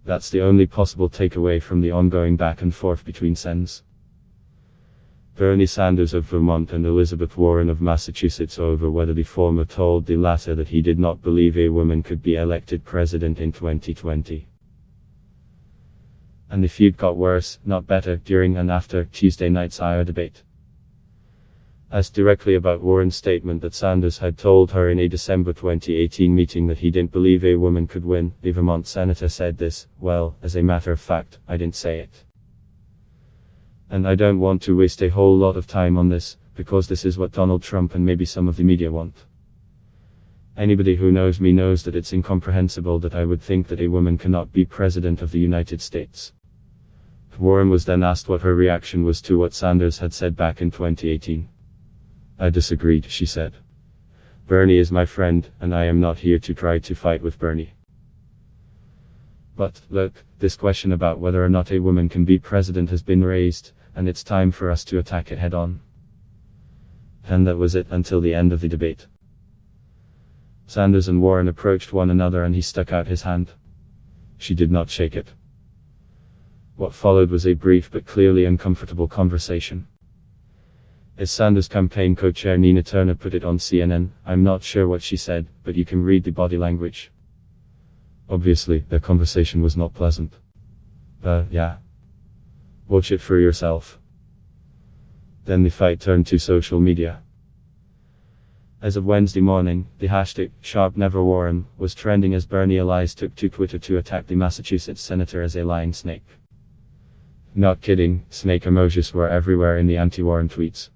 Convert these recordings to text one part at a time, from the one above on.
That's the only possible takeaway from the ongoing back and forth between Sens. Bernie Sanders of Vermont and Elizabeth Warren of Massachusetts over whether the former told the latter that he did not believe a woman could be elected president in 2020. And the feud got worse, not better, during and after Tuesday night's Iowa debate. Asked directly about Warren's statement that Sanders had told her in a December 2018 meeting that he didn't believe a woman could win, the Vermont senator said this: "Well, as a matter of fact, I didn't say it. And I don't want to waste a whole lot of time on this, because this is what Donald Trump and maybe some of the media want. Anybody who knows me knows that it's incomprehensible that I would think that a woman cannot be president of the United States." Warren was then asked what her reaction was to what Sanders had said back in 2018. "I disagreed," she said. "Bernie is my friend, and I am not here to try to fight with Bernie. But, look, this question about whether or not a woman can be president has been raised, and it's time for us to attack it head on." And that was it until the end of the debate. Sanders and Warren approached one another and he stuck out his hand. She did not shake it. What followed was a brief but clearly uncomfortable conversation. As Sanders' campaign co-chair Nina Turner put it on CNN, "I'm not sure what she said, but you can read the body language." Obviously, their conversation was not pleasant. Yeah. Watch it for yourself. Then the fight turned to social media. As of Wednesday morning, the hashtag #NeverWarren was trending as Bernie allies took to Twitter to attack the Massachusetts senator as a lying snake. Not kidding, snake emojis were everywhere in the anti-Warren tweets.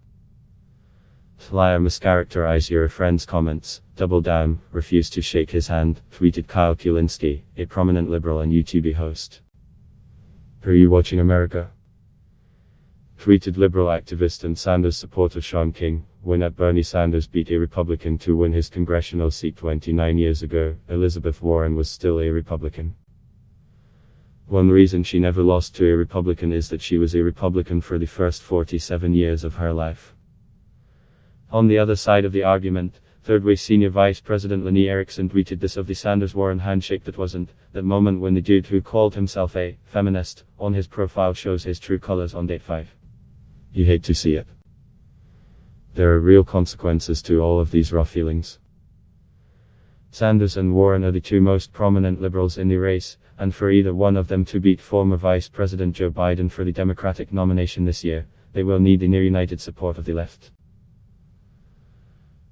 "Liar, mischaracterize your friend's comments, double down, refuse to shake his hand," tweeted Kyle Kulinski, a prominent liberal and YouTube host. "Are you watching America?" tweeted liberal activist and Sanders supporter Sean King. When Bernie Sanders beat a Republican to win his congressional seat 29 years ago, Elizabeth Warren was still a Republican. One reason she never lost to a Republican is that she was a Republican for the first 47 years of her life. On the other side of the argument, Third-Way Senior Vice President Lenny Erickson tweeted this of the Sanders-Warren handshake that wasn't, that moment when the dude who called himself a feminist on his profile shows his true colors on date 5. You hate to see it. There are real consequences to all of these raw feelings. Sanders and Warren are the two most prominent liberals in the race, and for either one of them to beat former Vice President Joe Biden for the Democratic nomination this year, they will need the near-united support of the left.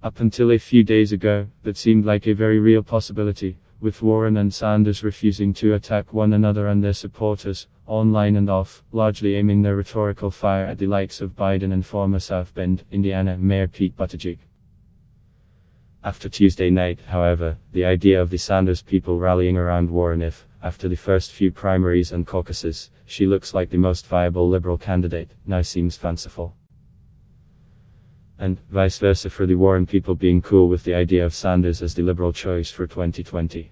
Up until a few days ago, that seemed like a very real possibility, with Warren and Sanders refusing to attack one another and their supporters, online and off, largely aiming their rhetorical fire at the likes of Biden and former South Bend, Indiana Mayor Pete Buttigieg. After Tuesday night, however, the idea of the Sanders people rallying around Warren if, after the first few primaries and caucuses, she looks like the most viable liberal candidate, now seems fanciful. And, vice versa for the Warren people being cool with the idea of Sanders as the liberal choice for 2020.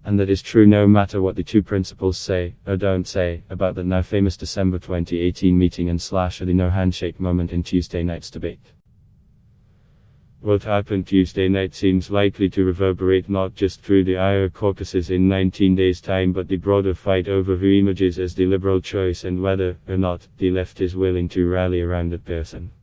And that is true no matter what the two principals say, or don't say, about that now famous December 2018 meeting and / the no handshake moment in Tuesday night's debate. What happened Tuesday night seems likely to reverberate not just through the Iowa caucuses in 19 days' time but the broader fight over who emerges as the liberal choice and whether or not the left is willing to rally around that person.